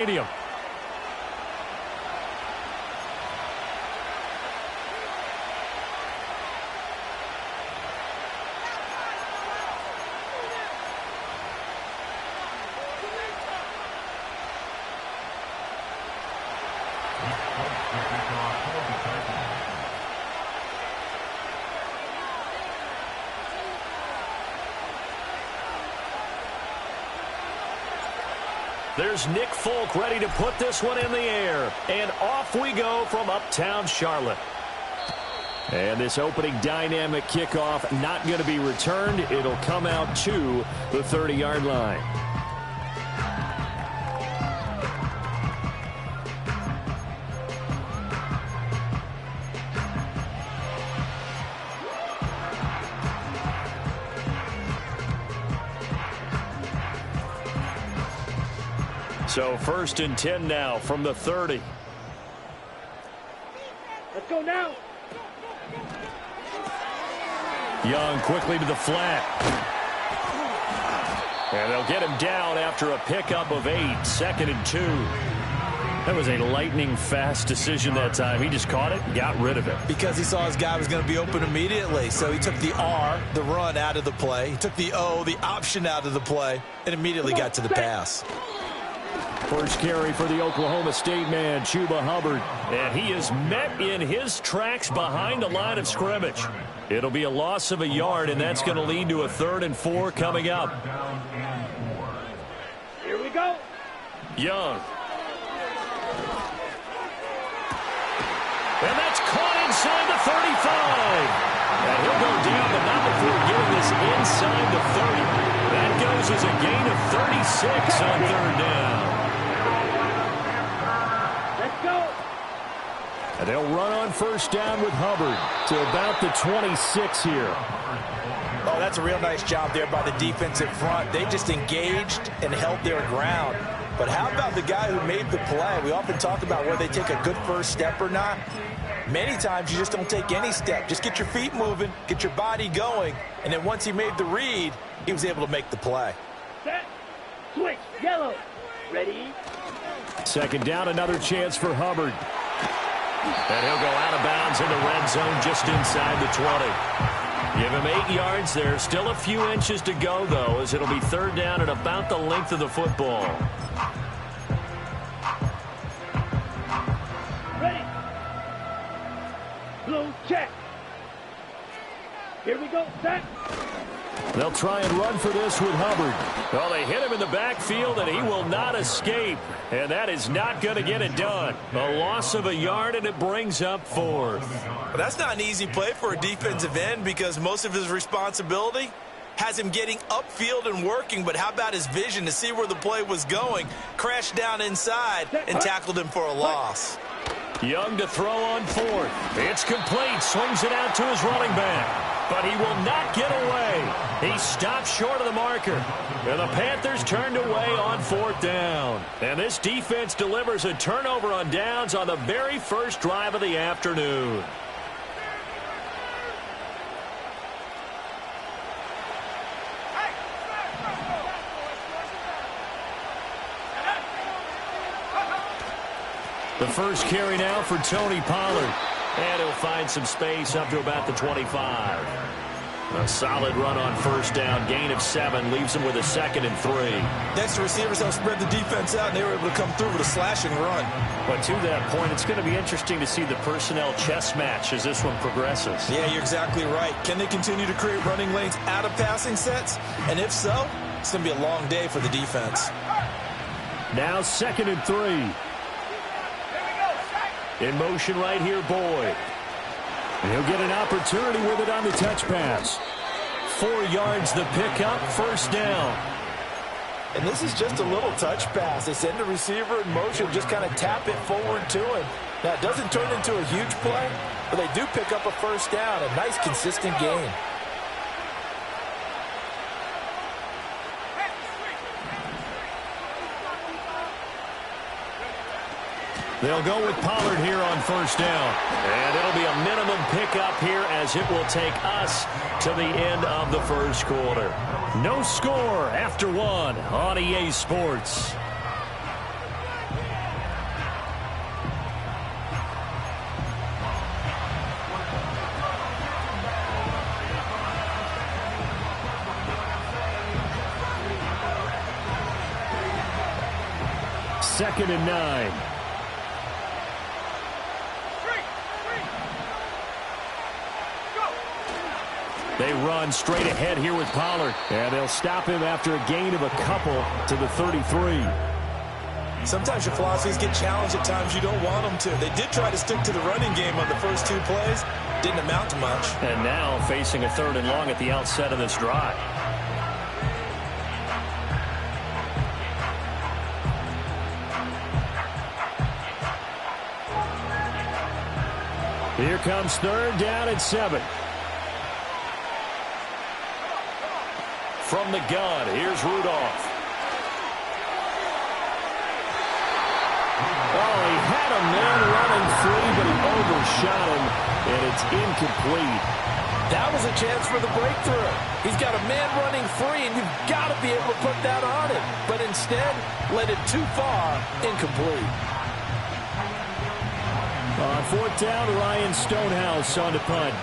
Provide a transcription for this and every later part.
Stadium. There's Nick Folk ready to put this one in the air. And off we go from uptown Charlotte. And this opening dynamic kickoff not going to be returned. It'll come out to the 30-yard line. So 1st and 10 now from the 30. Let's go now. Young quickly to the flat. And they'll get him down after a pickup of 8. 2nd and 2. That was a lightning-fast decision that time. He just caught it and got rid of it. Because he saw his guy was going to be open immediately. So he took the R, the run, out of the play. He took the O, the option, out of the play, and immediately got to the pass. First carry for the Oklahoma State man, Chuba Hubbard. And he is met in his tracks behind the line of scrimmage. It'll be a loss of a yard, and that's going to lead to a 3rd and 4 coming up. Here we go. Young. And that's caught inside the 35. And he'll go down, but not before getting this inside the 30. That goes as a gain of 36 on 3rd down. And they'll run on 1st down with Hubbard to about the 26 here. Oh, that's a real nice job there by the defensive front. They just engaged and held their ground. But how about the guy who made the play? We often talk about whether they take a good first step or not. Many times you just don't take any step. Just get your feet moving, get your body going, and then once he made the read, he was able to make the play. Set, switch, yellow, ready. 2nd down, another chance for Hubbard. And he'll go out of bounds in the red zone just inside the 20. Give him 8 yards there. Still a few inches to go, though, as it'll be 3rd down at about the length of the football. Ready. Blue check. Here we go. Set. They'll try and run for this with Hubbard. Well, they hit him in the backfield, and he will not escape. And that is not going to get it done. A loss of a yard, and it brings up 4th. But that's not an easy play for a defensive end because most of his responsibility has him getting upfield and working. But how about his vision to see where the play was going? Crashed down inside and tackled him for a loss. Young to throw on 4th. It's complete. Swings it out to his running back. But he will not get away. He stopped short of the marker. And the Panthers turned away on 4th down. And this defense delivers a turnover on downs on the very first drive of the afternoon. The first carry now for Tony Pollard. And he'll find some space up to about the 25. A solid run on 1st down. Gain of 7 leaves him with a 2nd and 3. Next, the receivers helped spread the defense out, and they were able to come through with a slashing run. But to that point, it's going to be interesting to see the personnel chess match as this one progresses. Yeah, you're exactly right. Can they continue to create running lanes out of passing sets? And if so, it's going to be a long day for the defense. Now 2nd and 3. In motion right here, Boyd. And he'll get an opportunity with it on the touch pass. 4 yards the pickup, 1st down. And this is just a little touch pass. They send the receiver in motion, just kind of tap it forward to him. Now, it doesn't turn into a huge play, but they do pick up a 1st down. A nice, consistent gain. They'll go with Pollard here on 1st down. And it'll be a minimum pickup here as it will take us to the end of the 1st quarter. No score after 1 on EA Sports. 2nd and 9. They run straight ahead here with Pollard. And they'll stop him after a gain of a couple to the 33. Sometimes your philosophies get challenged at times you don't want them to. They did try to stick to the running game on the first 2 plays. Didn't amount to much. And now facing a 3rd and long at the outset of this drive. Here comes 3rd down and 7. From the gun, here's Rudolph. Oh, he had a man running free, but he overshot him, and it's incomplete. That was a chance for the breakthrough. He's got a man running free, and you've got to be able to put that on him. But instead, led it too far, incomplete. On 4th down, Ryan Stonehouse on the punt.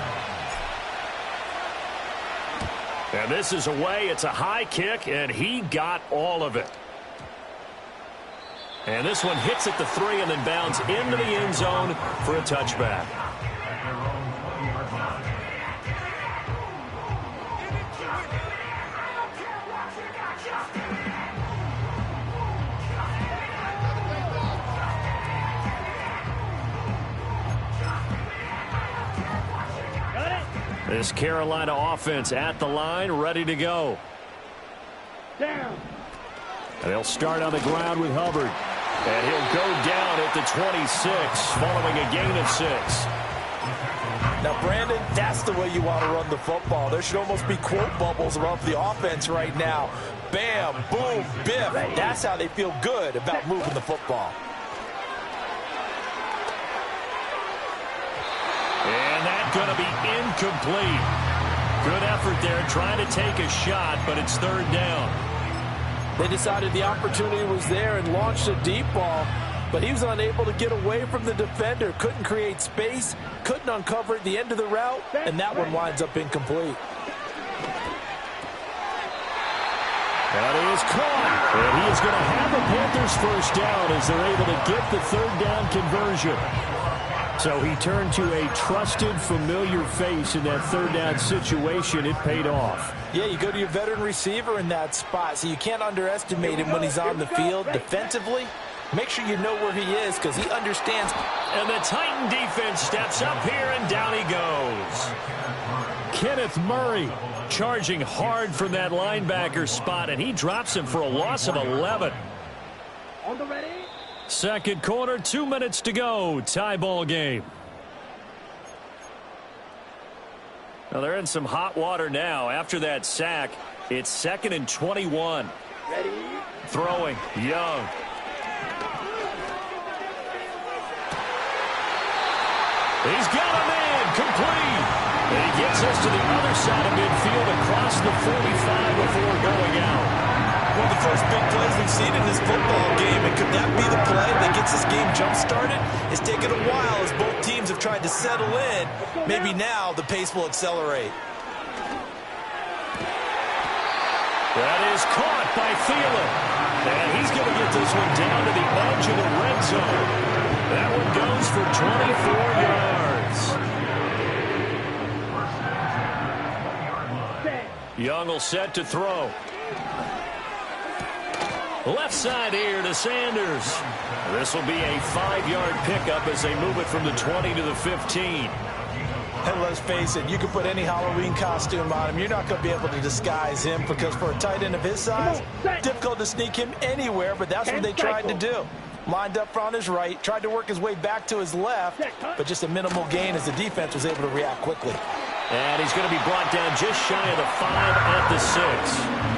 And this is away. It's a high kick, and he got all of it. And this one hits at the 3 and then bounds into the end zone for a touchback. This Carolina offense at the line, ready to go. Down. And they'll start on the ground with Hubbard. And he'll go down at the 26, following a gain of 6. Now, Brandon, that's the way you want to run the football. There should almost be quote bubbles above the offense right now. Bam, boom, biff. That's how they feel good about moving the football. And that's going to be incomplete. Good effort there, trying to take a shot, but it's 3rd down. They decided the opportunity was there and launched a deep ball, but he was unable to get away from the defender. Couldn't create space, couldn't uncover at the end of the route, and that one winds up incomplete. That is caught, and he is going to have the Panthers 1st down as they're able to get the 3rd down conversion. So he turned to a trusted, familiar face in that 3rd down situation. It paid off. Yeah, you go to your veteran receiver in that spot, so you can't underestimate him when he's on the field defensively. Make sure you know where he is because he understands. And the Titan defense steps up here, and down he goes. Kenneth Murray charging hard from that linebacker spot, and he drops him for a loss of 11. On the ready. 2nd quarter, 2 minutes to go. Tie ball game. Well, they're in some hot water now. After that sack, it's 2nd and 21. Ready. Throwing, Young. He's got a man, complete. And he gets us to the other side of midfield across the 45 before going out. One of the first big plays we've seen in this football game, and could that be the play that gets this game jump-started? It's taken a while as both teams have tried to settle in. Maybe now the pace will accelerate. That is caught by Thielen. And he's going to get this one down to the edge of the red zone. That one goes for 24 yards. Young will set to throw. Left side here to Sanders. This will be a 5-yard pickup as they move it from the 20 to the 15. And let's face it, you can put any Halloween costume on him. You're not going to be able to disguise him because for a tight end of his size, difficult to sneak him anywhere, but that's what they tried to do. Lined up on his right, tried to work his way back to his left, but just a minimal gain as the defense was able to react quickly. And he's going to be brought down just shy of the 5 at the 6.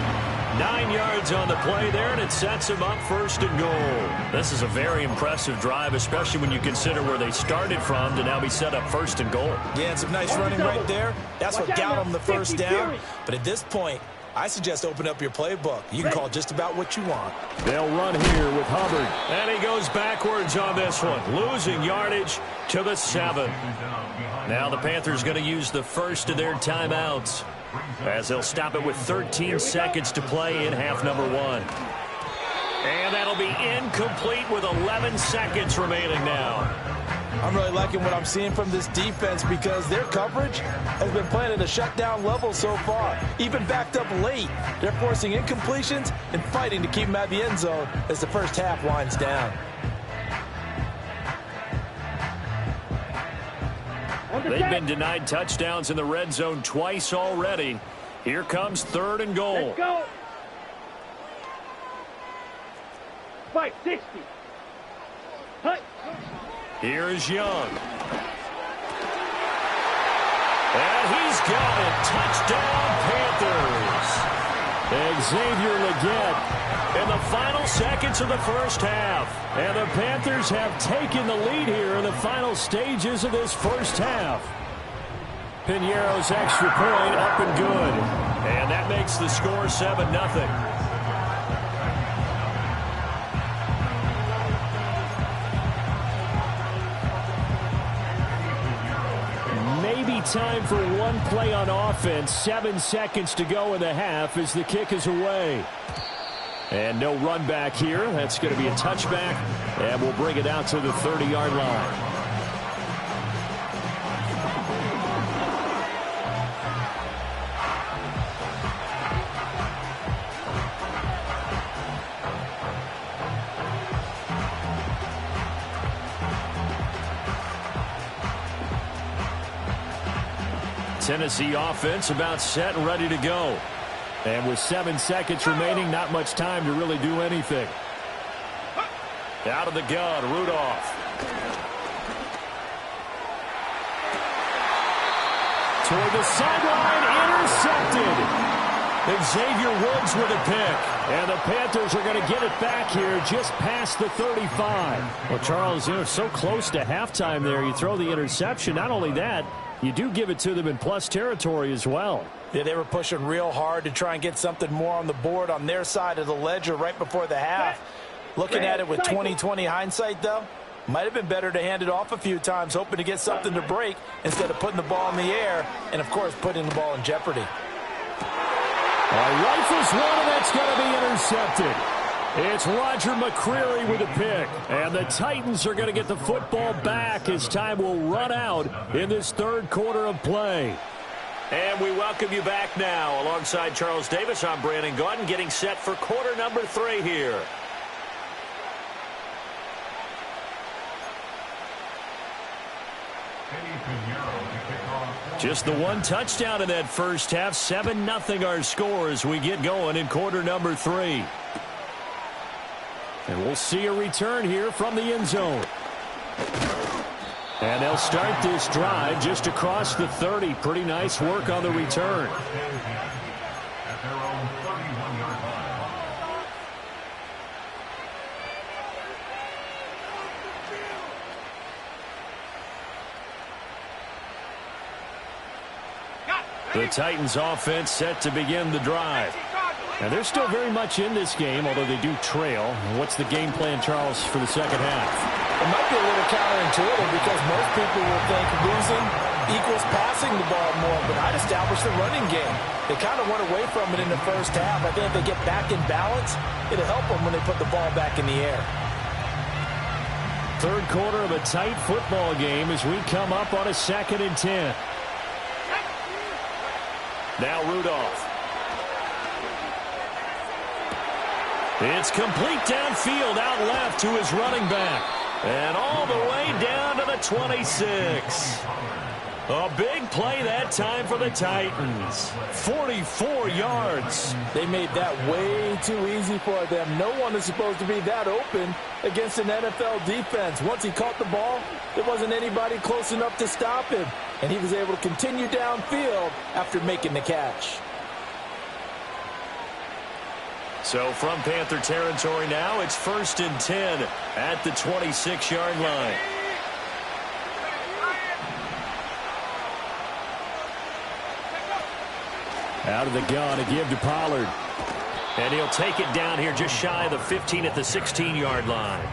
9 yards on the play there, and it sets him up 1st and goal. This is a very impressive drive, especially when you consider where they started from to now be set up 1st and goal. Yeah, and some nice running right there. That's what got them the 1st down. But at this point, I suggest open up your playbook. You can call just about what you want. They'll run here with Hubbard. And he goes backwards on this one, losing yardage to the 7. Now the Panthers going to use the first of their timeouts, as they'll stop it with 13 seconds to play in half number 1. And that'll be incomplete with 11 seconds remaining now. I'm really liking what I'm seeing from this defense because their coverage has been playing at a shutdown level so far. Even backed up late, they're forcing incompletions and fighting to keep them at the end zone as the first half winds down. They've been denied touchdowns in the red zone twice already. Here comes 3rd and goal. Let's go. 560. Hut. Here's Young. And he's got it. Touchdown, Panthers. Xavier Legette in the final seconds of the first half. And the Panthers have taken the lead here in the final stages of this first half. Piñeiro's extra point up and good. And that makes the score 7-0. Time for one play on offense. 7 seconds to go in the half as the kick is away. And no run back here. That's going to be a touchback. And we'll bring it out to the 30-yard line. Tennessee offense about set and ready to go. And with 7 seconds remaining, not much time to really do anything. Out of the gun, Rudolph. Toward the sideline, intercepted. Xavier Woods with a pick. And the Panthers are going to get it back here just past the 35. Well, Charles, so close to halftime there. You throw the interception. Not only that, you do give it to them in plus territory as well. Yeah, they were pushing real hard to try and get something more on the board on their side of the ledger right before the half. Looking at it with 20/20 hindsight, though, might have been better to hand it off a few times, hoping to get something to break instead of putting the ball in the air and, of course, putting the ball in jeopardy. Rifles one, and that's going to be intercepted. It's Roger McCreary with a pick. And the Titans are going to get the football back as time will run out in this third quarter of play. And we welcome you back now. Alongside Charles Davis, I'm Brandon Gaudin, getting set for quarter number 3 here. Just the one touchdown in that first half. 7-0 our score as we get going in quarter number 3. And we'll see a return here from the end zone. And they'll start this drive just across the 30. Pretty nice work on the return. The Titans offense set to begin the drive. Now, they're still very much in this game, although they do trail. What's the game plan, Charles, for the second half? It might be a little counterintuitive because most people will think losing equals passing the ball more, but I'd establish the running game. They kind of went away from it in the first half. I think if they get back in balance, it'll help them when they put the ball back in the air. Third quarter of a tight football game as we come up on a 2nd and 10. Now Rudolph. It's complete downfield, out left to his running back. And all the way down to the 26. A big play that time for the Titans. 44 yards. They made that way too easy for them. No one is supposed to be that open against an NFL defense. Once he caught the ball, there wasn't anybody close enough to stop him. And he was able to continue downfield after making the catch. So from Panther territory now, it's 1st and 10 at the 26-yard line. Out of the gun, a give to Pollard. And he'll take it down here just shy of the 15 at the 16-yard line.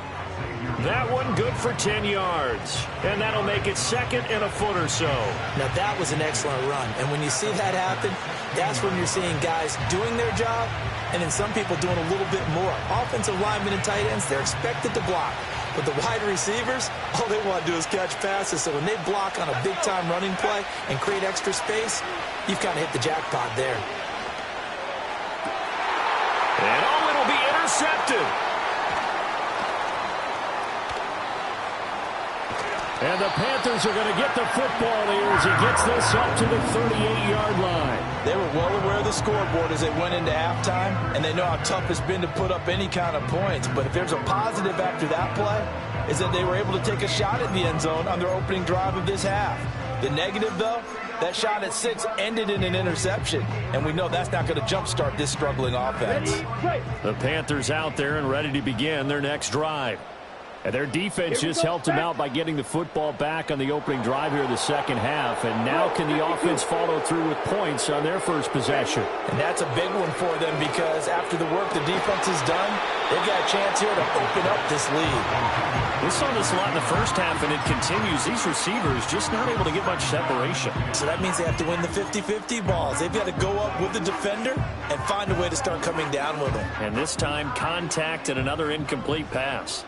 That one good for 10 yards. And that'll make it 2nd and a foot or so. Now that was an excellent run. And when you see that happen, That's when you're seeing guys doing their job and then some people doing a little bit more. Offensive linemen and tight ends, they're expected to block. But the wide receivers, all they want to do is catch passes. So when they block on a big-time running play and create extra space, you've kind of hit the jackpot there. And it'll be intercepted. And the Panthers are going to get the football here as he gets this up to the 38-yard line. They were well aware of the scoreboard as they went into halftime, and they know how tough it's been to put up any kind of points. But if there's a positive after that play, is that they were able to take a shot at the end zone on their opening drive of this half. The negative, though, that shot at 6 ended in an interception, and we know that's not going to jumpstart this struggling offense. The Panthers out there and ready to begin their next drive. And their defense just helped them out by getting the football back on the opening drive here in the second half. And now can the offense follow through with points on their first possession? And that's a big one for them because after the work the defense has done, they've got a chance here to open up this lead. We saw this a lot in the first half, and it continues. These receivers just not able to get much separation. So that means they have to win the 50-50 balls. They've got to go up with the defender and find a way to start coming down with them. And this time, contact and another incomplete pass.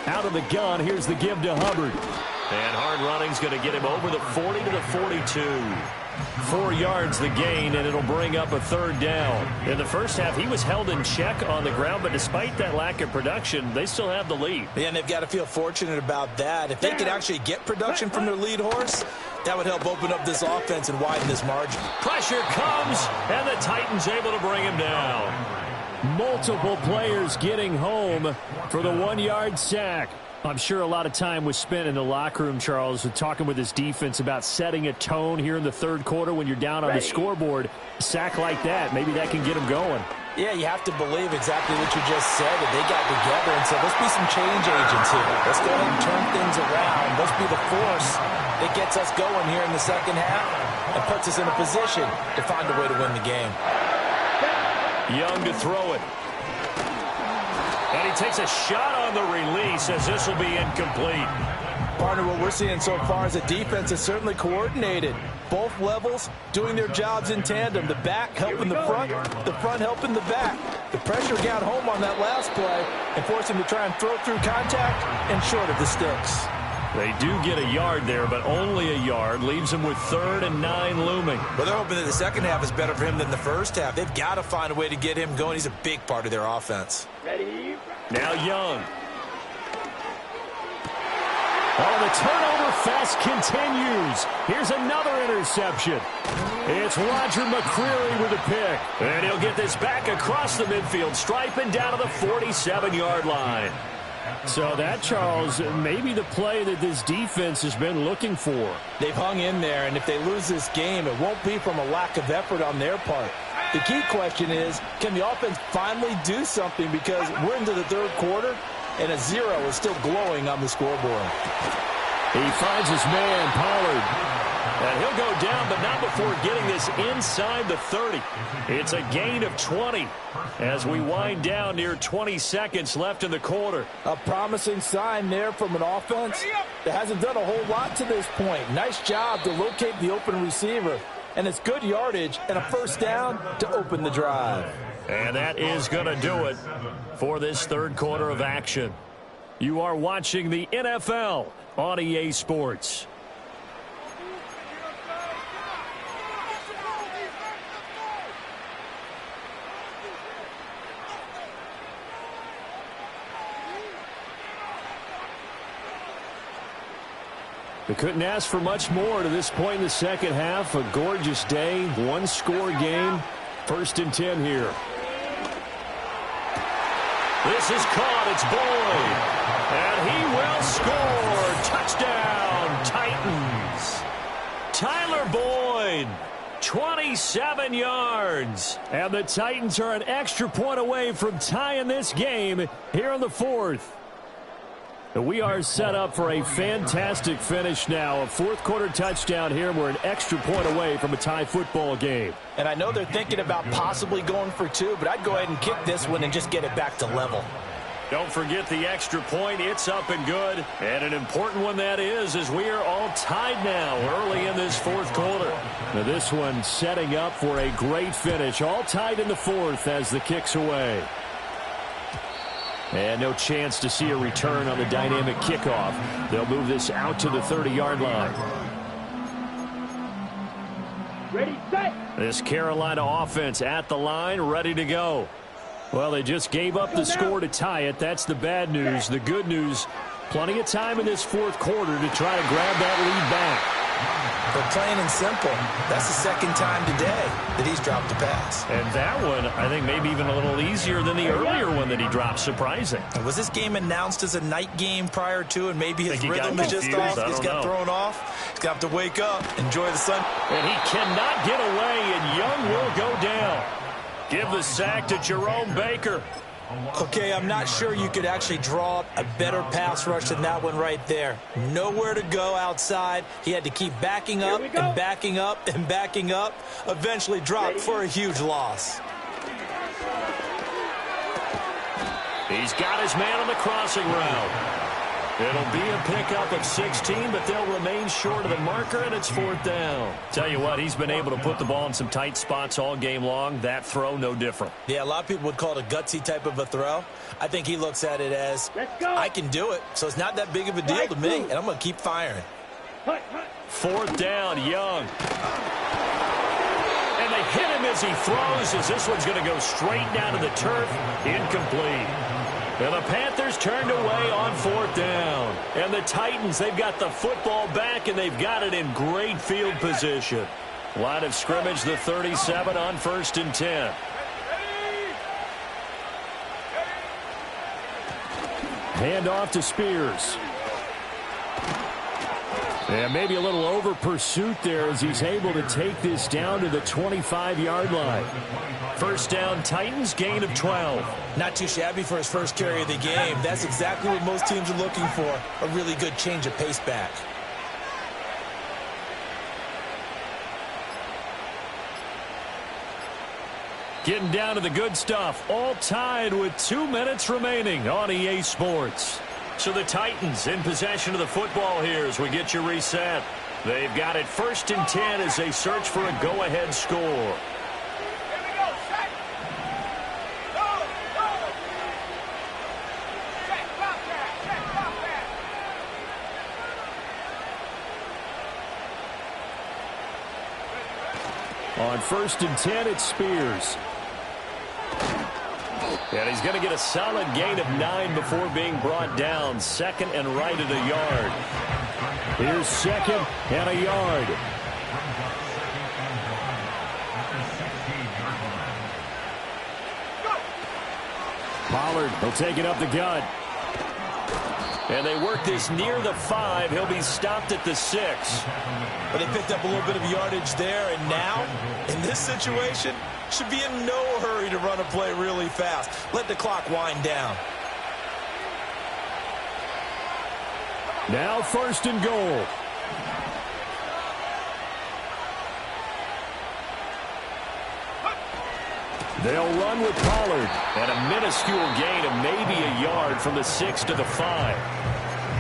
Out of the gun, here's the give to Hubbard. And hard running's going to get him over the 40 to the 42. 4 yards the gain, and it'll bring up a third down. In the first half, he was held in check on the ground, but despite that lack of production, they still have the lead. Yeah, and they've got to feel fortunate about that. If they could actually get production from their lead horse, that would help open up this offense and widen this margin. Pressure comes, and the Titans able to bring him down. Multiple players getting home for the 1-yard sack. I'm sure a lot of time was spent in the locker room, Charles, talking with his defense about setting a tone here in the third quarter when you're down on the scoreboard. A sack like that, maybe that can get them going. Yeah, you have to believe exactly what you just said, that they got together and said, let's be some change agents here. Let's go ahead and turn things around. Let's be the force that gets us going here in the second half and puts us in a position to find a way to win the game. Young to throw it. And he takes a shot on the release as this will be incomplete. Partner, what we're seeing so far is the defense is certainly coordinated. Both levels doing their jobs in tandem. The back helping the front helping the back. The pressure got home on that last play and forced him to try and throw through contact and short of the sticks. They do get a yard there, but only a yard. Leaves him with 3rd and 9 looming. Well, they're hoping that the second half is better for him than the first half. They've got to find a way to get him going. He's a big part of their offense. Ready? Now Young. Oh, the turnover fest continues. Here's another interception. It's Roger McCreary with a pick. And he'll get this back across the midfield stripe and down to the 47-yard line. So that, Charles, maybe the play that this defense has been looking for. They've hung in there, and if they lose this game, it won't be from a lack of effort on their part. The key question is, can the offense finally do something? Because we're into the third quarter, and a 0 is still glowing on the scoreboard. He finds his man, Pollard. And he'll go down, but not before getting this inside the 30. It's a gain of 20 as we wind down near 20 seconds left in the quarter. A promising sign there from an offense that hasn't done a whole lot to this point. Nice job to locate the open receiver. And it's good yardage and a first down to open the drive. And that is going to do it for this third quarter of action. You are watching the NFL on EA Sports. They couldn't ask for much more to this point in the second half. A gorgeous day, one-score game. 1st and 10 here. This is caught. It's Boyd. And he will score. Touchdown, Titans. Tyler Boyd, 27 yards. And the Titans are an extra point away from tying this game here in the 4th. We are set up for a fantastic finish now. A 4th quarter touchdown here. We're an extra point away from a tie football game. And I know they're thinking about possibly going for 2, but I'd go ahead and kick this one and just get it back to level. Don't forget the extra point. It's up and good. And an important one that is, as we are all tied now early in this fourth quarter. Now this one setting up for a great finish. All tied in the fourth as the kick's away. And no chance to see a return on the dynamic kickoff. They'll move this out to the 30-yard line. Ready, set. This Carolina offense at the line, ready to go. Well, they just gave up the score to tie it. That's the bad news. The good news, plenty of time in this fourth quarter to try to grab that lead back. But plain and simple, that's the second time today that he's dropped a pass. And that one, I think, maybe even a little easier than the earlier one that he dropped. Surprising. And was this game announced as a night game prior to, and maybe his rhythm is just off? He's got thrown off. He's got to wake up, enjoy the sun. And he cannot get away, and Young will go down. Give the sack to Jerome Baker. Okay, I'm not sure you could actually draw up a better pass rush than that one right there. Nowhere to go outside. He had to keep backing up and backing up and backing up. Eventually dropped for a huge loss. He's got his man on the crossing route. It'll be a pickup of 16, but they'll remain short of the marker, and it's fourth down. Tell you what, he's been able to put the ball in some tight spots all game long. That throw, no different. Yeah, a lot of people would call it a gutsy type of a throw. I think he looks at it as, I can do it, so it's not that big of a deal to me, and I'm going to keep firing. Fourth down, Young. And they hit him as he throws, as this one's going to go straight down to the turf. Incomplete. And the Panthers turned away on fourth down. And the Titans, they've got the football back, and they've got it in great field position. Line of scrimmage, the 37 on 1st and 10. Hand off to Spears. And maybe a little over pursuit there as he's able to take this down to the 25-yard line. First down, Titans, gain of 12. Not too shabby for his first carry of the game. That's exactly what most teams are looking for, a really good change of pace back. Getting down to the good stuff, all tied with 2 minutes remaining on EA Sports. So the Titans in possession of the football here as we get you reset. They've got it 1st and 10 as they search for a go-ahead score. On 1st and 10, it's Spears. And he's going to get a solid gain of 9 before being brought down. Second and right at a yard. Here's 2nd and a yard. Pollard will take it up the gut. And they work this near the 5. He'll be stopped at the 6. But they picked up a little bit of yardage there, and now, in this situation, should be in no hurry to run a play really fast. Let the clock wind down. Now 1st and goal. They'll run with Pollard. And a minuscule gain of maybe a yard from the 6 to the 5.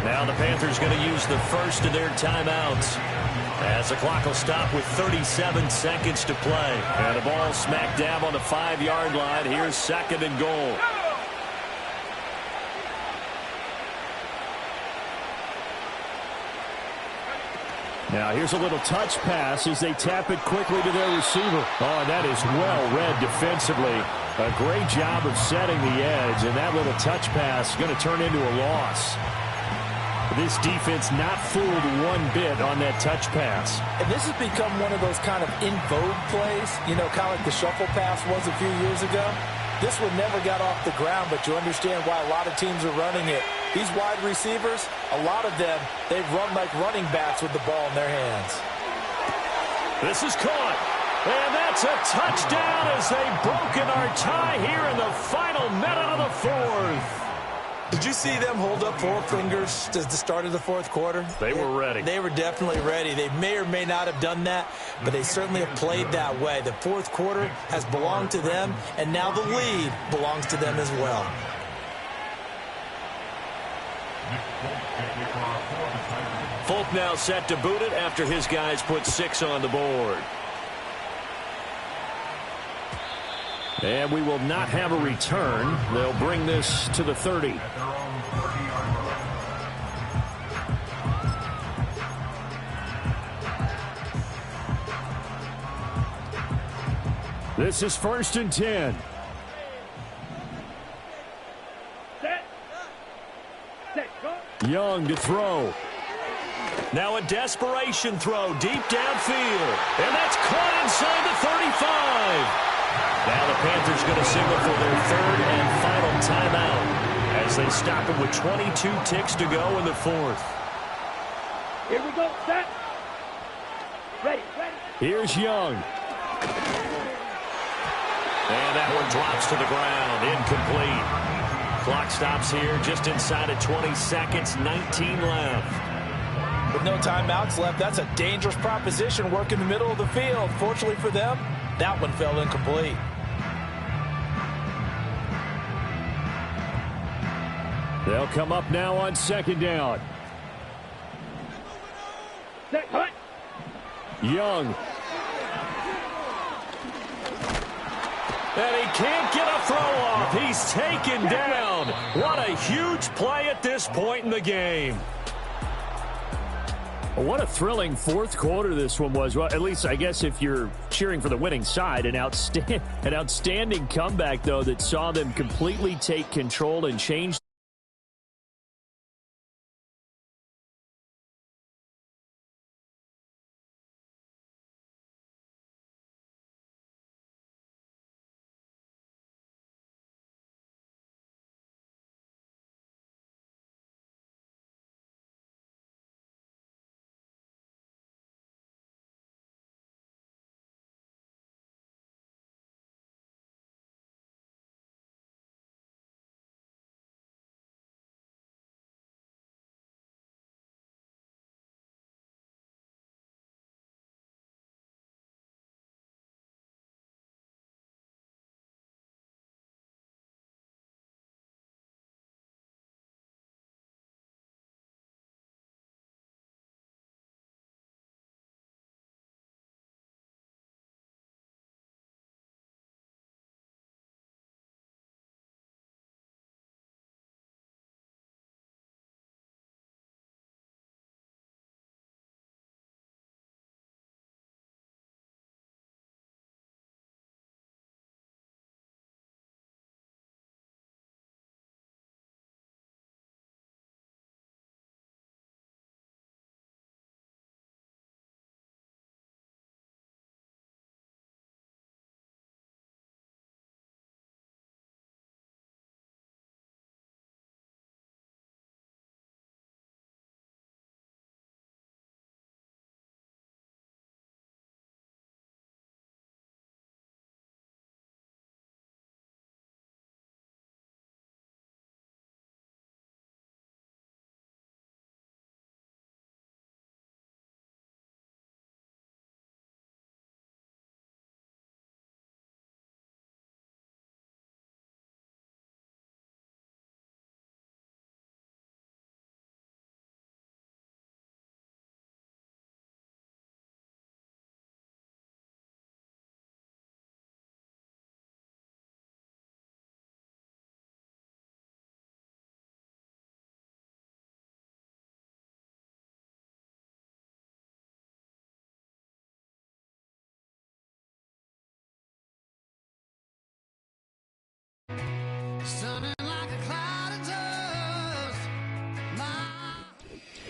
Now the Panthers going to use the first of their timeouts, as the clock will stop with 37 seconds to play. And the ball smack dab on the 5-yard line. Here's 2nd and goal. Now here's a little touch pass as they tap it quickly to their receiver. Oh, that is well read defensively. A great job of setting the edge, and that little touch pass is going to turn into a loss. This defense not fooled one bit on that touch pass. And this has become one of those kind of in vogue plays, you know, kind of like the shuffle pass was a few years ago. This one never got off the ground, but you understand why a lot of teams are running it. These wide receivers, a lot of them, they run like running backs with the ball in their hands. This is caught. And that's a touchdown as they've broken our tie here in the final minute of the 4th. Did you see them hold up 4 fingers at the start of the 4th quarter? They were ready. They were definitely ready. They may or may not have done that, but they certainly have played that way. The 4th quarter has belonged to them, and now the lead belongs to them as well. Folk now set to boot it after his guys put 6 on the board. And we will not have a return. They'll bring this to the 30. This is 1st and 10. Young to throw. Now a desperation throw deep downfield. And that's caught inside the 35. Now the Panthers going to signal for their 3rd and final timeout as they stop it with 22 ticks to go in the 4th. Here we go, set. Ready. Here's Young. And that one drops to the ground. Incomplete. Clock stops here just inside of 20 seconds. 19 left. With no timeouts left, that's a dangerous proposition. Work in the middle of the field. Fortunately for them, that one fell incomplete. They'll come up now on 2nd down. Set, cut. Young. And he can't get a throw off. He's taken down. What a huge play at this point in the game. What a thrilling 4th quarter this one was. Well, at least I guess if you're cheering for the winning side, an outstanding comeback, though, that saw them completely take control and change.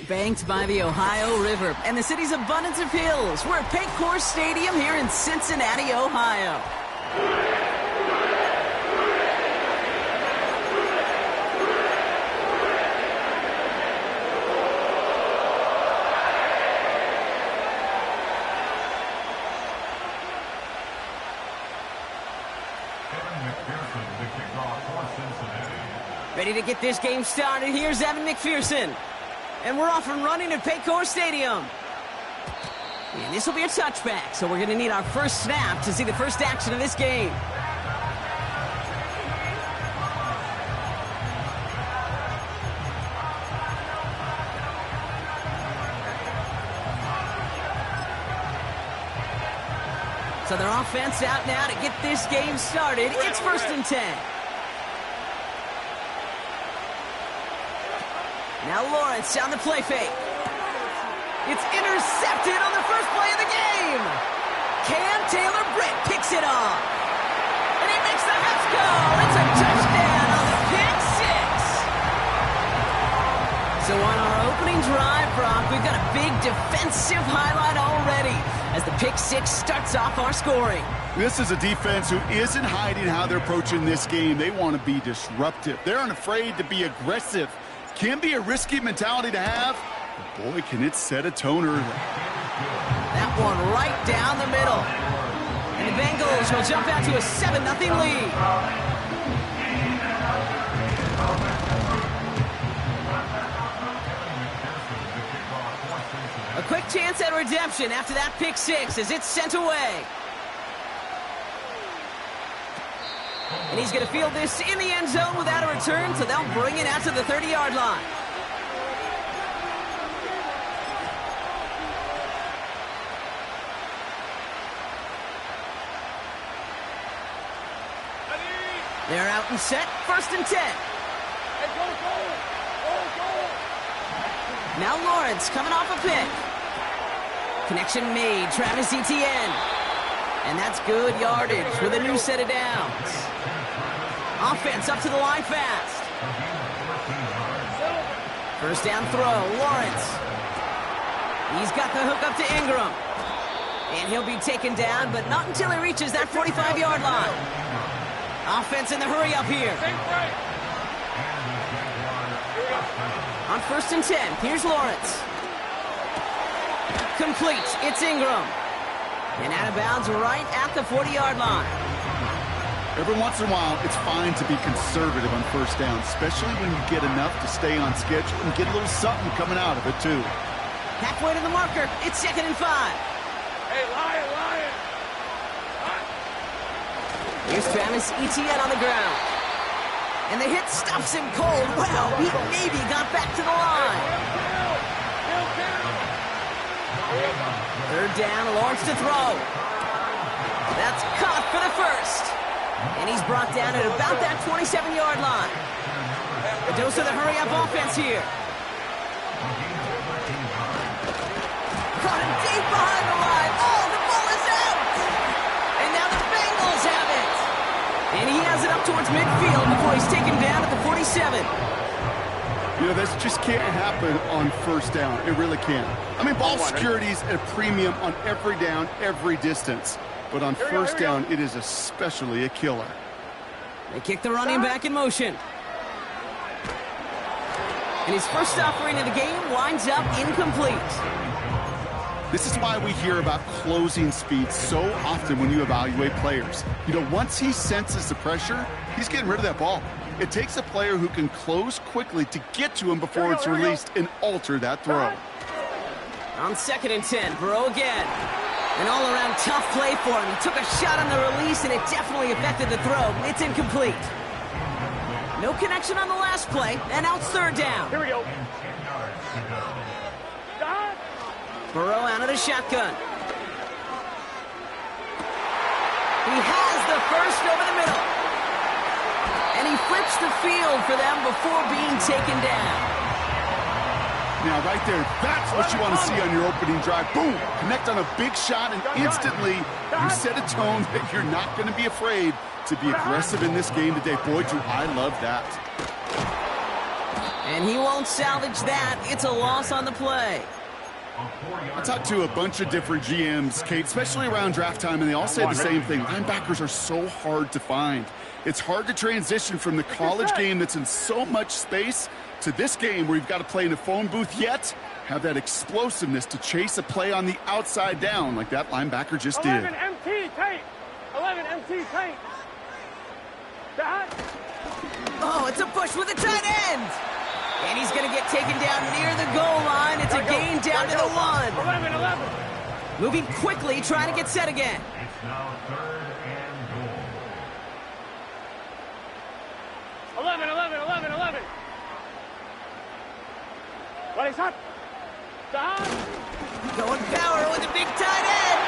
Banked by the Ohio River and the city's abundance of hills. We're at Paycor Stadium here in Cincinnati, Ohio. Ready to get this game started. Here's Evan McPherson. And we're off and running at Paycor Stadium. And this will be a touchback, so we're going to need our first snap to see the first action of this game. So their offense out now to get this game started. It's 1st and 10. Now Lawrence on the play fake. It's intercepted on the first play of the game. Cam Taylor-Britt picks it off. And he makes the Huffs go. It's a touchdown on the pick six. So on our opening drive, Brock, we've got a big defensive highlight already as the pick six starts off our scoring. This is a defense who isn't hiding how they're approaching this game. They want to be disruptive. They're unafraid to be aggressive. Can be a risky mentality to have. But boy, can it set a tone early. That one right down the middle. And the Bengals will jump out to a 7-0 lead. A quick chance at redemption after that pick six as it's sent away. And he's going to field this in the end zone without a return, so they'll bring it out to the 30-yard line. They're out and set, 1st and 10. Hey, go, go! Go, go! Now Lawrence coming off a pick. Connection made, Travis Etienne. And that's good yardage with a new set of downs. Offense up to the line fast. 1st down throw, Lawrence. He's got the hook up to Ingram. And he'll be taken down, but not until he reaches that 45-yard line. Offense in the hurry up here. On 1st and 10, here's Lawrence. Complete, it's Ingram. And out of bounds right at the 40-yard line. Every once in a while, it's fine to be conservative on 1st down, especially when you get enough to stay on schedule and get a little something coming out of it, too. Halfway to the marker, it's 2nd and 5. Hey, Lion, Lion! Here's Travis Etienne on the ground. And the hit stops him cold. Wow, he maybe got back to the line. 3rd down, Lawrence to throw. That's caught for the 1st. And he's brought down at about that 27-yard line. A dose of the hurry-up offense here. Caught him deep behind the line. Oh, the ball is out! And now the Bengals have it. And he has it up towards midfield before he's taken down at the 47. You know, this just can't happen on 1st down. It really can't. I mean, ball security is at a premium on every down, every distance. But on 1st down, it is especially a killer. They kick the running back in motion. And his first offering of the game winds up incomplete. This is why we hear about closing speed so often when you evaluate players. You know, once he senses the pressure, he's getting rid of that ball. It takes a player who can close quickly to get to him before it's released and alter that throw. On 2nd and 10, Burrow again. An all-around tough play for him. He took a shot on the release, and it definitely affected the throw. It's incomplete. No connection on the last play, and now it's 3rd down. Here we go. Burrow out of the shotgun. He has the 1st over the middle. And he flips the field for them before being taken down. Now, right there, that's what you want to see on your opening drive. Boom! Connect on a big shot, and instantly you set a tone that you're not going to be afraid to be aggressive in this game today. Boy, do I love that. And he won't salvage that. It's a loss on the play. I talked to a bunch of different GMs, Kate, especially around draft time, and they all say the same thing. Linebackers are so hard to find. It's hard to transition from the college game that's in so much space to this game where you've got to play in a phone booth, yet have that explosiveness to chase a play on the outside down like that linebacker just did. 11 MT tank. 11 MT tank. Oh, it's a push with a tight end. And he's going to get taken down near the goal line. It's a gain down to the 1. 11, 11. Moving quickly, trying to get set again. It's now 3rd and goal. 11, 11, 11, 11. What is that? Going power with a big tight end.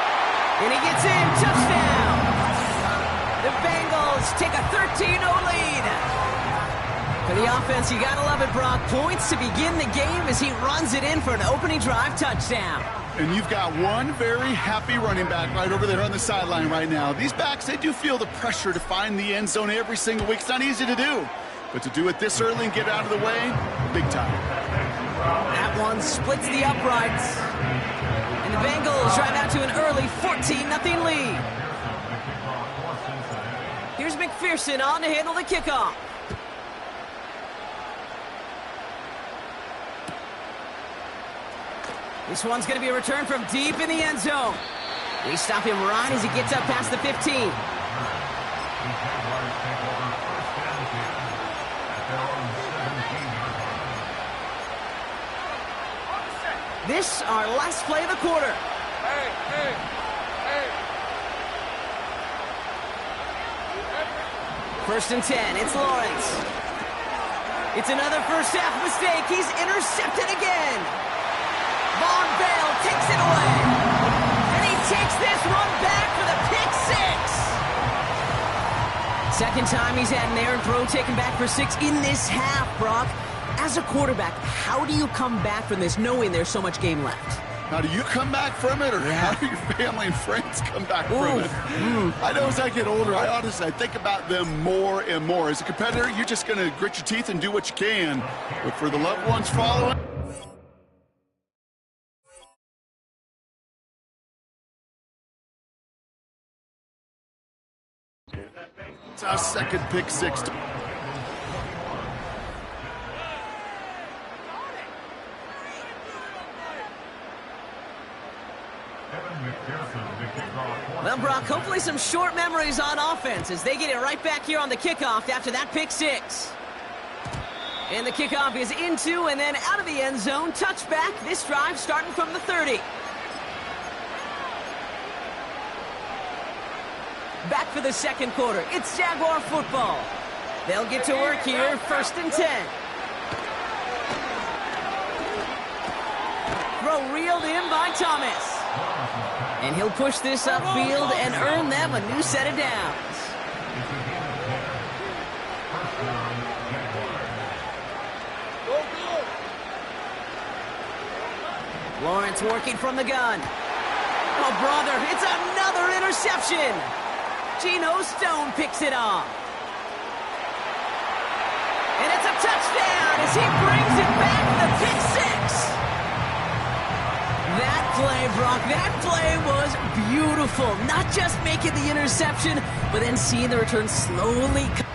And he gets in. Touchdown. The Bengals take a 13-0 lead. For the offense, you gotta love it, Brock. Points to begin the game as he runs it in for an opening drive touchdown. And you've got one very happy running back right over there on the sideline right now. These backs, they do feel the pressure to find the end zone every single week. It's not easy to do. But to do it this early and get out of the way, big time. That one splits the uprights. And the Bengals drive out to an early 14-0 lead. Here's McPherson on to handle the kickoff. This one's going to be a return from deep in the end zone. They stop him right as he gets up past the 15. This our last play of the quarter. Hey. First and 10, it's Lawrence. It's another first half mistake. He's intercepted again. Von Bell takes it away. And he takes this one back for the pick six. Second time he's had an errant throw taken back for 6 in this half, Brock. As a quarterback, how do you come back from this knowing there's so much game left? How do you come back from it, or how do your family and friends come back from it? I know as I get older, I think about them more and more. As a competitor, you're just going to grit your teeth and do what you can. But for the loved ones following, it's our second pick six. Well, Brock, hopefully some short memories on offense as they get it right back here on the kickoff after that pick six. And the kickoff is into and then out of the end zone. Touchback, this drive starting from the 30. Back for the second quarter. It's Jaguar football. They'll get to work here, first and 10. Throw reeled in by Thomas. And he'll push this upfield and earn them a new set of downs. Lawrence working from the gun. Oh, brother, it's another interception. Geno Stone picks it off. And it's a touchdown as he brings it back to the pick six. That play, Brock, that play was beautiful. Not just making the interception, but then seeing the return slowly come.